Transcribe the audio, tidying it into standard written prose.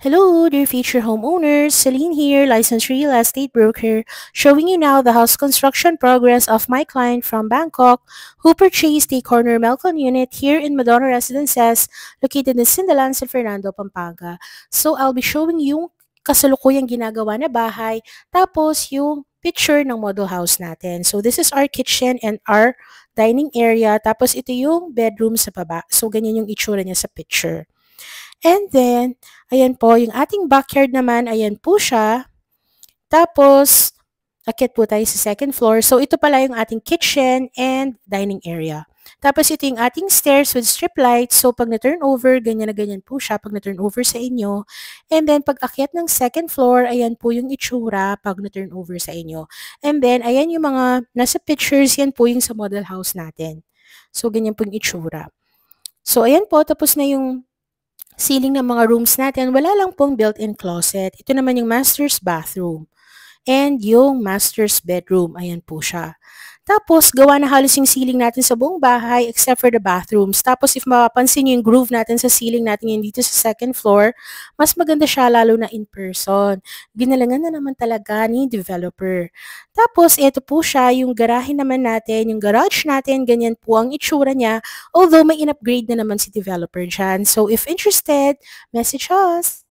Hello, dear future homeowners. Celine here, licensed real estate broker, showing you now the house construction progress of my client from Bangkok who purchased a corner Melcon unit here in Madonna Residences located in Sindalan, San Fernando, Pampanga. So, I'll be showing you kasalukuyang ginagawa na bahay, tapos yung picture ng model house natin. So, this is our kitchen and our dining area, tapos ito yung bedroom sa baba. So, ganyan yung itsura niya sa picture. And then, ayan po, yung ating backyard naman, ayan po siya. Tapos, akit po tayo sa second floor. So, ito pala yung ating kitchen and dining area. Tapos, ito yung ating stairs with strip lights. So, pag na-turn over, ganyan na ganyan po siya pag na-turn over sa inyo. And then, pag akyat ng second floor, ayan po yung itsura pag na-turn over sa inyo. And then, ayan yung mga nasa pictures, yan po yung sa model house natin. So, ganyan po yung itsura. So, ayan po, tapos na yung ceiling ng mga rooms natin, wala lang pong built-in closet. Ito naman yung master's bathroom. And yung master's bedroom, ayan po siya. Tapos, gawa na halos yung ceiling natin sa buong bahay except for the bathrooms. Tapos, if mapapansin nyo yung groove natin sa ceiling natin yung dito sa second floor, mas maganda siya lalo na in person. Ginalangan na naman talaga ni developer. Tapos, ito po siya, yung garahe naman natin, yung garage natin, ganyan po ang itsura niya. Although, may in-upgrade na naman si developer dyan. So, if interested, message us!